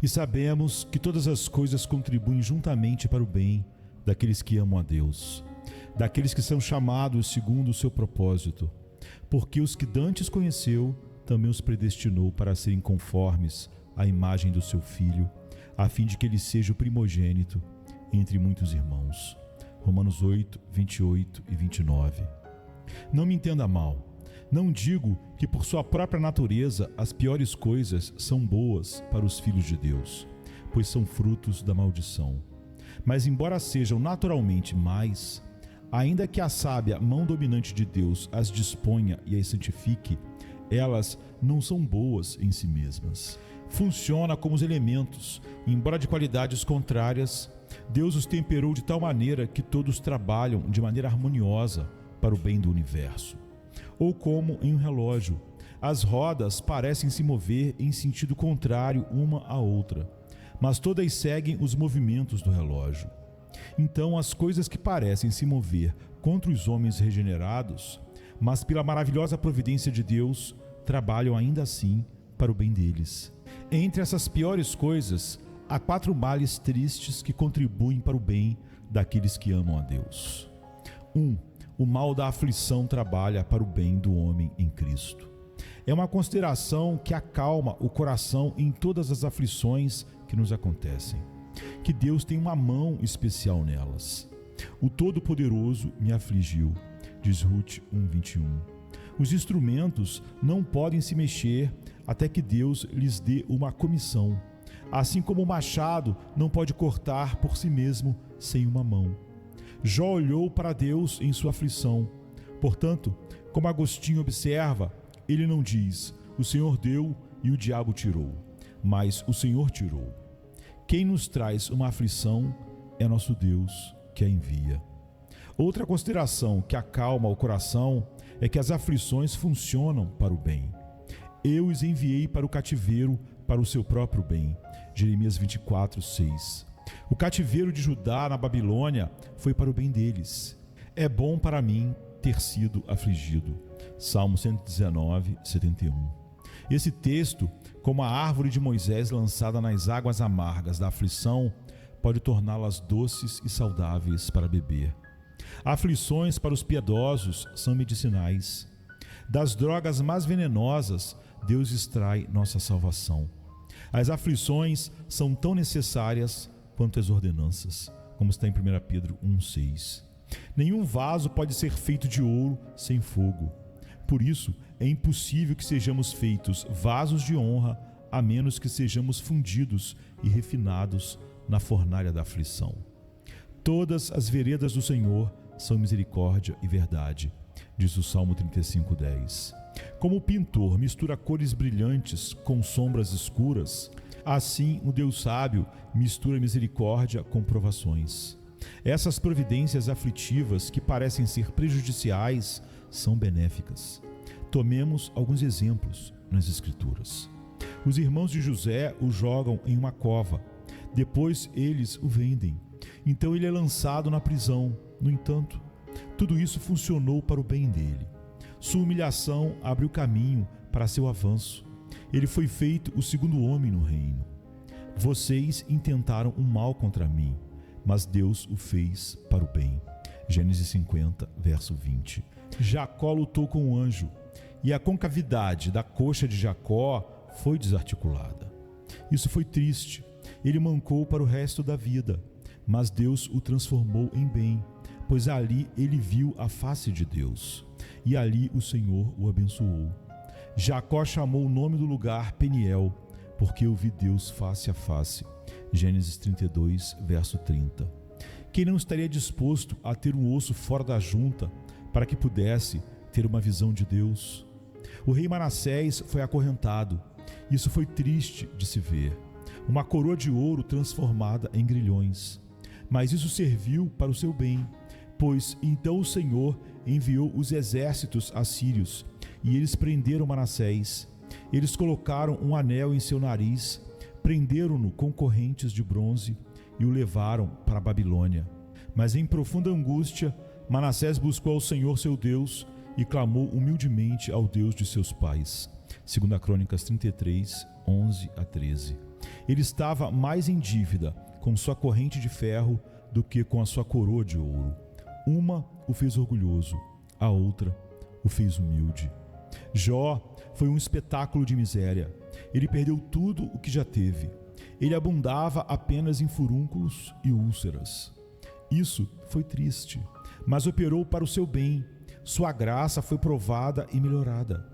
E sabemos que todas as coisas contribuem juntamente para o bem daqueles que amam a Deus, daqueles que são chamados segundo o seu propósito, porque os que dantes conheceu, também os predestinou para serem conformes à imagem do seu Filho, a fim de que ele seja o primogênito entre muitos irmãos. Romanos 8, 28 e 29. Não me entenda mal. Não digo que por sua própria natureza as piores coisas são boas para os filhos de Deus, pois são frutos da maldição. Mas embora sejam naturalmente mais, ainda que a sábia mão dominante de Deus as disponha e as santifique, elas não são boas em si mesmas. Funciona como os elementos, embora de qualidades contrárias, Deus os temperou de tal maneira que todos trabalham de maneira harmoniosa para o bem do universo. Ou como em um relógio, as rodas parecem se mover em sentido contrário uma à outra, mas todas seguem os movimentos do relógio. Então as coisas que parecem se mover contra os homens regenerados, mas pela maravilhosa providência de Deus, trabalham ainda assim para o bem deles. Entre essas piores coisas, há 4 males tristes que contribuem para o bem daqueles que amam a Deus. 1. O mal da aflição trabalha para o bem do homem em Cristo. É uma consideração que acalma o coração em todas as aflições que nos acontecem, que Deus tem uma mão especial nelas. O Todo-Poderoso me afligiu, diz Ruth 1:21. Os instrumentos não podem se mexer até que Deus lhes dê uma comissão, assim como o machado não pode cortar por si mesmo sem uma mão. Jó olhou para Deus em sua aflição. Portanto, como Agostinho observa, ele não diz, o Senhor deu e o diabo tirou, mas o Senhor tirou. Quem nos traz uma aflição é nosso Deus que a envia. Outra consideração que acalma o coração é que as aflições funcionam para o bem. Eu os enviei para o cativeiro para o seu próprio bem. Jeremias 24:6. O cativeiro de Judá na Babilônia foi para o bem deles. É bom para mim ter sido afligido. Salmo 119:71. Esse texto, como a árvore de Moisés lançada nas águas amargas da aflição, pode torná-las doces e saudáveis para beber. Aflições para os piedosos são medicinais. Das drogas mais venenosas, Deus extrai nossa salvação. As aflições são tão necessárias quanto as ordenanças, como está em 1 Pedro 1:6. Nenhum vaso pode ser feito de ouro sem fogo. Por isso, é impossível que sejamos feitos vasos de honra, a menos que sejamos fundidos e refinados na fornalha da aflição. Todas as veredas do Senhor são misericórdia e verdade, diz o Salmo 35:10. Como o pintor mistura cores brilhantes com sombras escuras, assim o Deus sábio mistura misericórdia com provações. Essas providências aflitivas que parecem ser prejudiciais são benéficas. Tomemos alguns exemplos nas Escrituras. Os irmãos de José o jogam em uma cova, depois eles o vendem. Então ele é lançado na prisão. No entanto, tudo isso funcionou para o bem dele. Sua humilhação abriu caminho para seu avanço. Ele foi feito o segundo homem no reino. Vocês intentaram o mal contra mim, mas Deus o fez para o bem. Gênesis 50, verso 20. Jacó lutou com o anjo, e a concavidade da coxa de Jacó foi desarticulada. Isso foi triste. Ele mancou para o resto da vida, mas Deus o transformou em bem, pois ali ele viu a face de Deus, e ali o Senhor o abençoou. Jacó chamou o nome do lugar Peniel, porque eu vi Deus face a face. Gênesis 32, verso 30. Quem não estaria disposto a ter um osso fora da junta para que pudesse ter uma visão de Deus? O rei Manassés foi acorrentado. Isso foi triste de se ver. Uma coroa de ouro transformada em grilhões. Mas isso serviu para o seu bem, pois então o Senhor enviou os exércitos assírios, e eles prenderam Manassés. Eles colocaram um anel em seu nariz, prenderam-no com correntes de bronze e o levaram para a Babilônia. Mas em profunda angústia, Manassés buscou ao Senhor seu Deus e clamou humildemente ao Deus de seus pais. 2 Crônicas 33, 11 a 13. Ele estava mais em dívida com sua corrente de ferro do que com a sua coroa de ouro. Uma o fez orgulhoso, a outra o fez humilde. Jó foi um espetáculo de miséria. Ele perdeu tudo o que já teve. Ele abundava apenas em furúnculos e úlceras. Isso foi triste, mas operou para o seu bem. Sua graça foi provada e melhorada.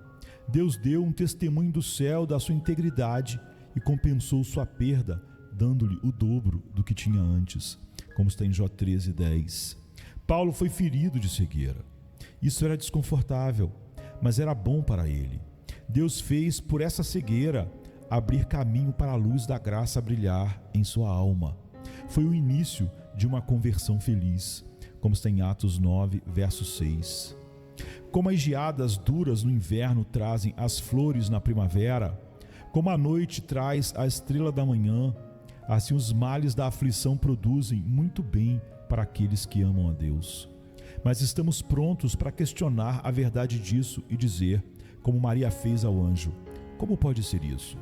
Deus deu um testemunho do céu da sua integridade e compensou sua perda, dando-lhe o dobro do que tinha antes, como está em Jó 13:10. Paulo foi ferido de cegueira. Isso era desconfortável, mas era bom para ele. Deus fez por essa cegueira abrir caminho para a luz da graça brilhar em sua alma. Foi o início de uma conversão feliz, como está em Atos 9, verso 6. Como as geadas duras no inverno trazem as flores na primavera, como a noite traz a estrela da manhã, assim os males da aflição produzem muito bem para aqueles que amam a Deus. Mas estamos prontos para questionar a verdade disso e dizer, como Maria fez ao anjo: como pode ser isso?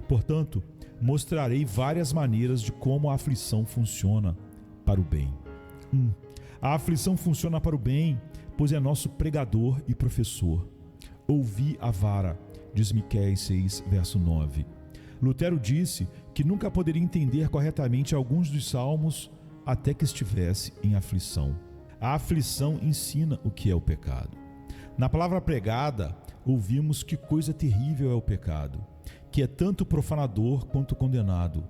Portanto, mostrarei várias maneiras de como a aflição funciona para o bem. 1. A aflição funciona para o bem, pois é nosso pregador e professor. Ouvi a vara, diz Miqueias 6, verso 9. Lutero disse que nunca poderia entender corretamente alguns dos salmos até que estivesse em aflição. A aflição ensina o que é o pecado. Na palavra pregada, ouvimos que coisa terrível é o pecado, que é tanto profanador quanto condenado,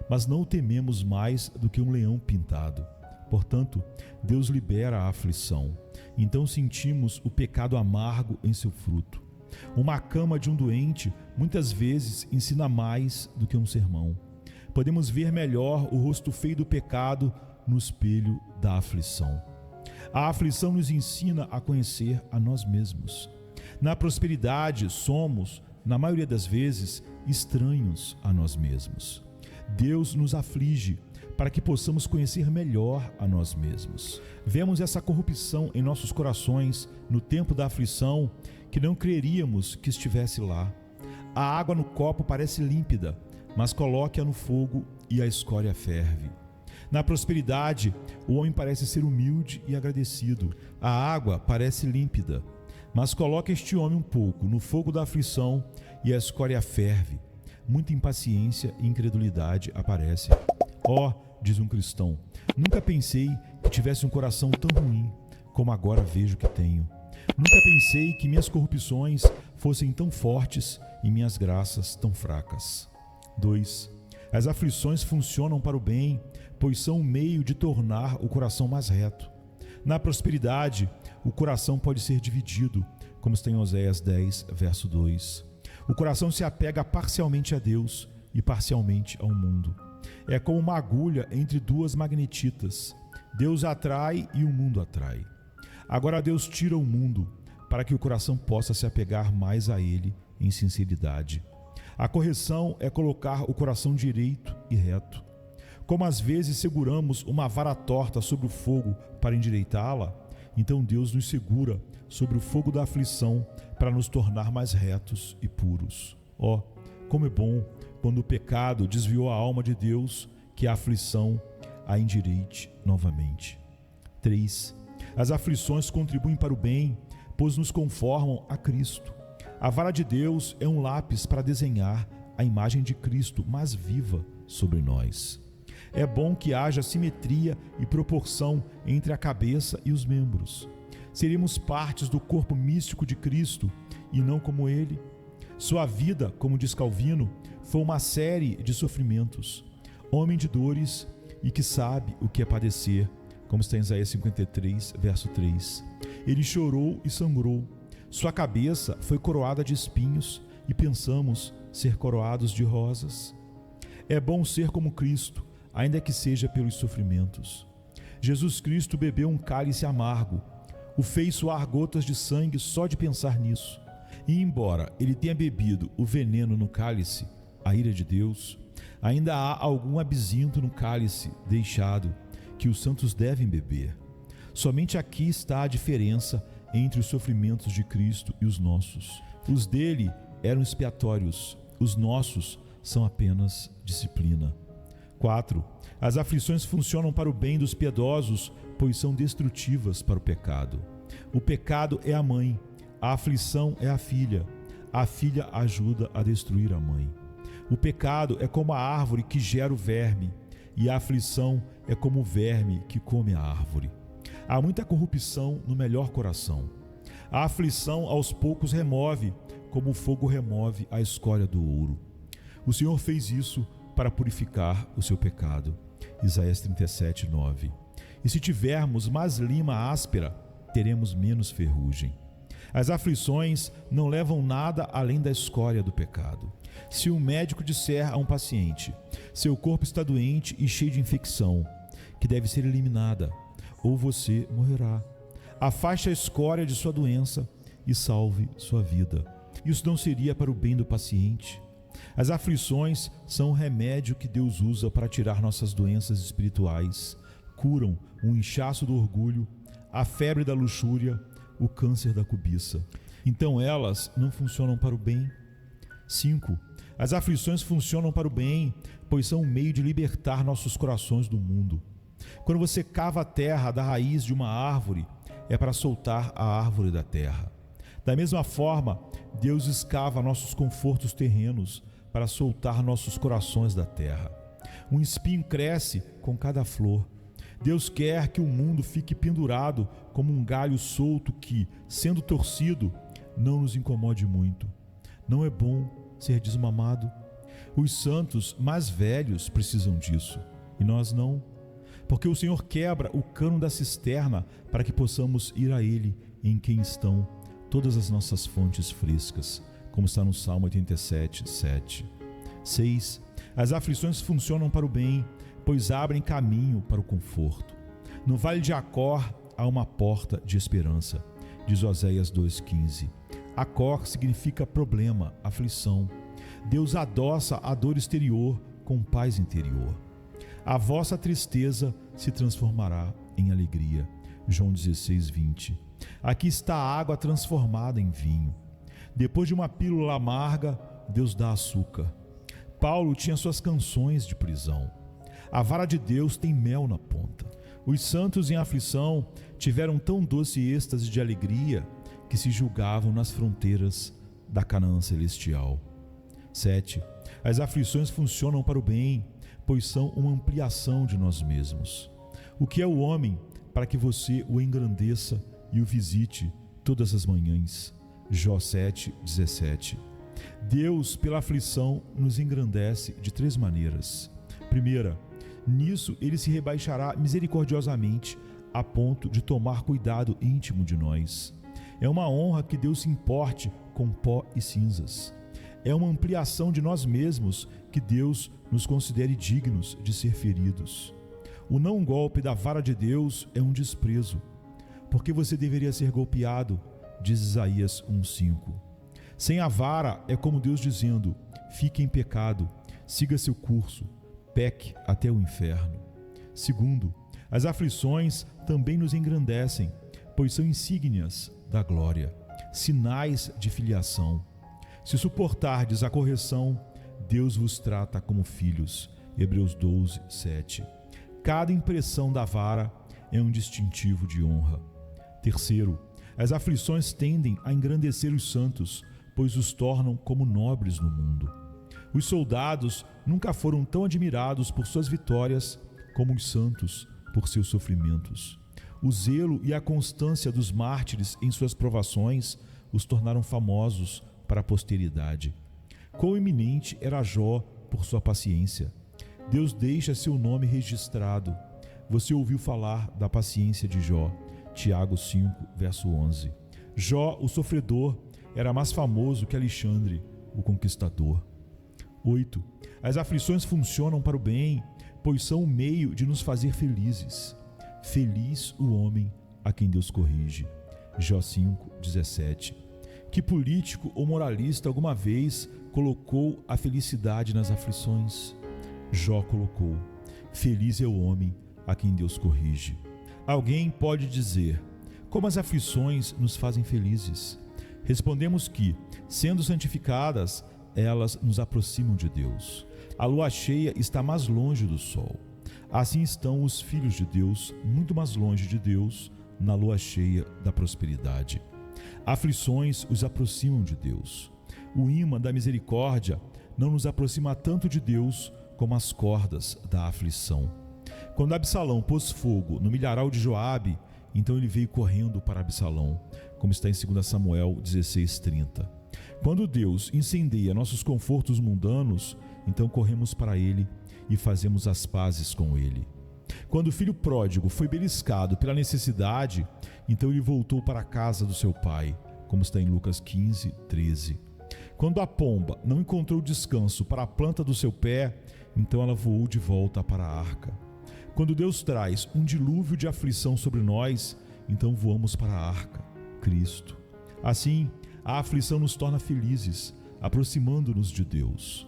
mas não o tememos mais do que um leão pintado. Portanto, Deus libera a aflição. Então sentimos o pecado amargo em seu fruto. Uma cama de um doente muitas vezes ensina mais do que um sermão. Podemos ver melhor o rosto feio do pecado no espelho da aflição. A aflição nos ensina a conhecer a nós mesmos. Na prosperidade, somos, na maioria das vezes, estranhos a nós mesmos. Deus nos aflige para que possamos conhecer melhor a nós mesmos. Vemos essa corrupção em nossos corações no tempo da aflição que não creríamos que estivesse lá. A água no copo parece límpida, mas coloque-a no fogo e a escória ferve. Na prosperidade, o homem parece ser humilde e agradecido. A água parece límpida, mas coloque este homem um pouco no fogo da aflição e a escória ferve. Muita impaciência e incredulidade aparecem. Diz um cristão, nunca pensei que tivesse um coração tão ruim como agora vejo que tenho. Nunca pensei que minhas corrupções fossem tão fortes e minhas graças tão fracas. 2. As aflições funcionam para o bem, pois são um meio de tornar o coração mais reto. Na prosperidade, o coração pode ser dividido, como está em Oséias 10, verso 2. O coração se apega parcialmente a Deus e parcialmente ao mundo. É como uma agulha entre duas magnetitas. Deus atrai e o mundo atrai. Agora Deus tira o mundo para que o coração possa se apegar mais a Ele em sinceridade. A correção é colocar o coração direito e reto. Como às vezes seguramos uma vara torta sobre o fogo para endireitá-la, então Deus nos segura sobre o fogo da aflição para nos tornar mais retos e puros. Como é bom quando o pecado desviou a alma de Deus, que a aflição a endireite novamente. 3. As aflições contribuem para o bem, pois nos conformam a Cristo. A vara de Deus é um lápis para desenhar a imagem de Cristo mais viva sobre nós. É bom que haja simetria e proporção entre a cabeça e os membros. Seremos partes do corpo místico de Cristo e não como Ele. Sua vida, como diz Calvino, foi uma série de sofrimentos. Homem de dores e que sabe o que é padecer, como está em Isaías 53, verso 3. Ele chorou e sangrou. Sua cabeça foi coroada de espinhos e pensamos ser coroados de rosas. É bom ser como Cristo, ainda que seja pelos sofrimentos. Jesus Cristo bebeu um cálice amargo, o fez suar gotas de sangue só de pensar nisso. E embora ele tenha bebido o veneno no cálice, a ira de Deus, ainda há algum absinto no cálice deixado que os santos devem beber. Somente aqui está a diferença entre os sofrimentos de Cristo e os nossos. Os dele eram expiatórios, os nossos são apenas disciplina. 4. As aflições funcionam para o bem dos piedosos, pois são destrutivas para o pecado. O pecado é a mãe, a aflição é a filha ajuda a destruir a mãe. O pecado é como a árvore que gera o verme, e a aflição é como o verme que come a árvore. Há muita corrupção no melhor coração. A aflição aos poucos remove, como o fogo remove a escória do ouro. O Senhor fez isso para purificar o seu pecado. Isaías 37, 9. E se tivermos mais lima áspera, teremos menos ferrugem. As aflições não levam nada além da escória do pecado. Se um médico disser a um paciente: seu corpo está doente e cheio de infecção, que deve ser eliminada, ou você morrerá, afaste a escória de sua doença e salve sua vida. Isso não seria para o bem do paciente? As aflições são o remédio que Deus usa para tirar nossas doenças espirituais, curam o inchaço do orgulho, a febre da luxúria, o câncer da cobiça. Então elas não funcionam para o bem? 5. As aflições funcionam para o bem, pois são um meio de libertar nossos corações do mundo. Quando você cava a terra da raiz de uma árvore, é para soltar a árvore da terra. Da mesma forma, Deus escava nossos confortos terrenos para soltar nossos corações da terra. Um espinho cresce com cada flor. Deus quer que o mundo fique pendurado como um galho solto que, sendo torcido, não nos incomode muito. Não é bom ser desmamado? Os santos mais velhos precisam disso, e nós não. Porque o Senhor quebra o cano da cisterna para que possamos ir a Ele, em quem estão todas as nossas fontes frescas, como está no Salmo 87, 7. 6. As aflições funcionam para o bem, pois abrem caminho para o conforto. No vale de Acor há uma porta de esperança, diz Oséias 2,15. Acor significa problema, aflição. Deus adoça a dor exterior com paz interior. A vossa tristeza se transformará em alegria. João 16:20. Aqui está a água transformada em vinho. Depois de uma pílula amarga, Deus dá açúcar. Paulo tinha suas canções de prisão. A vara de Deus tem mel na ponta. Os santos em aflição tiveram tão doce êxtase de alegria que se julgavam nas fronteiras da Canaã celestial. 7. As aflições funcionam para o bem, pois são uma ampliação de nós mesmos. O que é o homem para que você o engrandeça e o visite todas as manhãs? Jó 7:17. Deus, pela aflição, nos engrandece de 3 maneiras. Primeira, nisso ele se rebaixará misericordiosamente a ponto de tomar cuidado íntimo de nós. É uma honra que Deus se importe com pó e cinzas. É uma ampliação de nós mesmos que Deus nos considere dignos de ser feridos. O não golpe da vara de Deus é um desprezo. Porque você deveria ser golpeado, diz Isaías 1:5. Sem a vara é como Deus dizendo: fique em pecado, siga seu curso, peque até o inferno. Segundo, as aflições também nos engrandecem, pois são insígnias da glória, sinais de filiação. Se suportardes a correção, Deus vos trata como filhos. Hebreus 12:7. Cada impressão da vara é um distintivo de honra. Terceiro, as aflições tendem a engrandecer os santos, pois os tornam como nobres no mundo. Os soldados nunca foram tão admirados por suas vitórias como os santos por seus sofrimentos. O zelo e a constância dos mártires em suas provações os tornaram famosos para a posteridade. Quão eminente era Jó por sua paciência! Deus deixa seu nome registrado. Você ouviu falar da paciência de Jó. Tiago 5, verso 11. Jó, o sofredor, era mais famoso que Alexandre, o conquistador. 8. As aflições funcionam para o bem, pois são o meio de nos fazer felizes. Feliz o homem a quem Deus corrige. Jó 5:17. Que político ou moralista alguma vez colocou a felicidade nas aflições? Jó colocou: feliz é o homem a quem Deus corrige. Alguém pode dizer: como as aflições nos fazem felizes? Respondemos que, sendo santificadas, elas nos aproximam de Deus. A lua cheia está mais longe do sol. Assim estão os filhos de Deus muito mais longe de Deus na lua cheia da prosperidade. Aflições os aproximam de Deus. O ímã da misericórdia não nos aproxima tanto de Deus como as cordas da aflição. Quando Absalão pôs fogo no milharal de Joabe, então ele veio correndo para Absalão, como está em 2 Samuel 16:30. Quando Deus incendeia nossos confortos mundanos, então corremos para Ele e fazemos as pazes com Ele. Quando o filho pródigo foi beliscado pela necessidade, então ele voltou para a casa do seu pai, como está em Lucas 15:13. Quando a pomba não encontrou descanso para a planta do seu pé, então ela voou de volta para a arca. Quando Deus traz um dilúvio de aflição sobre nós, então voamos para a arca, Cristo. Assim, a aflição nos torna felizes, aproximando-nos de Deus.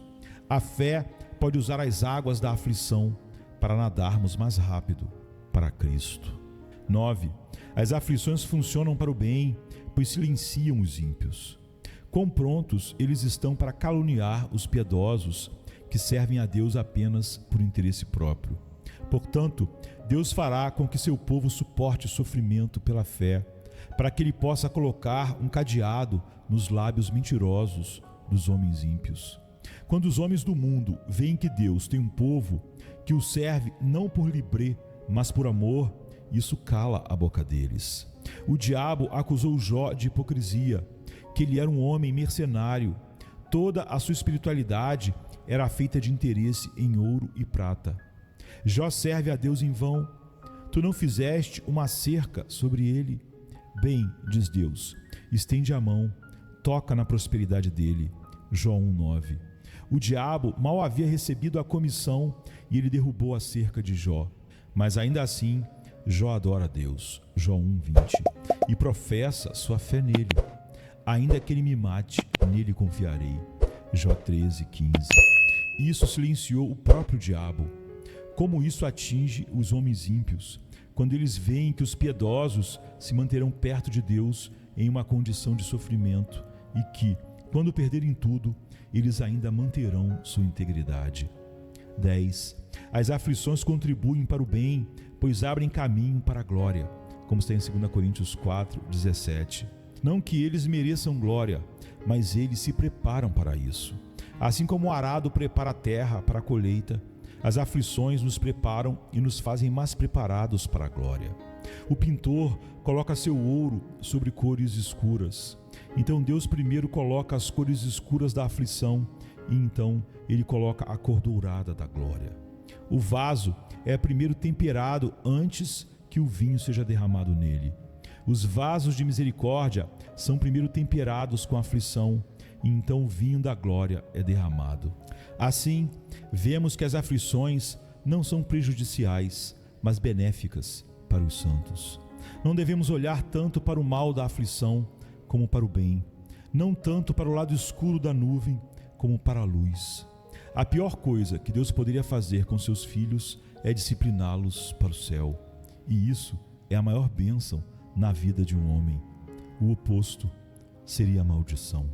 A fé pode usar as águas da aflição para nadarmos mais rápido para Cristo. 9. As aflições funcionam para o bem, pois silenciam os ímpios. Quão prontos eles estão para caluniar os piedosos que servem a Deus apenas por interesse próprio. Portanto, Deus fará com que seu povo suporte sofrimento pela fé, para que ele possa colocar um cadeado nos lábios mentirosos dos homens ímpios. Quando os homens do mundo veem que Deus tem um povo que o serve não por libré, mas por amor, isso cala a boca deles. O diabo acusou Jó de hipocrisia, que ele era um homem mercenário. Toda a sua espiritualidade era feita de interesse em ouro e prata. Jó serve a Deus em vão. Tu não fizeste uma cerca sobre ele? Bem, diz Deus, estende a mão, toca na prosperidade dele. Jó 1:9. O diabo mal havia recebido a comissão e ele derrubou a cerca de Jó. Mas ainda assim, Jó adora a Deus. Jó 1:20. E professa sua fé nele. Ainda que ele me mate, nele confiarei. Jó 13:15. Isso silenciou o próprio diabo. Como isso atinge os homens ímpios, quando eles veem que os piedosos se manterão perto de Deus em uma condição de sofrimento e que, quando perderem tudo, eles ainda manterão sua integridade. 10. As aflições contribuem para o bem, pois abrem caminho para a glória, como está em 2 Coríntios 4:17. Não que eles mereçam glória, mas eles se preparam para isso. Assim como o arado prepara a terra para a colheita, as aflições nos preparam e nos fazem mais preparados para a glória. O pintor coloca seu ouro sobre cores escuras. Então Deus primeiro coloca as cores escuras da aflição e então Ele coloca a cor dourada da glória. O vaso é primeiro temperado antes que o vinho seja derramado nele. Os vasos de misericórdia são primeiro temperados com aflição e então o vinho da glória é derramado. Assim, vemos que as aflições não são prejudiciais, mas benéficas para os santos. Não devemos olhar tanto para o mal da aflição como para o bem, não tanto para o lado escuro da nuvem como para a luz. A pior coisa que Deus poderia fazer com seus filhos é discipliná-los para o céu, e isso é a maior bênção na vida de um homem. O oposto seria a maldição.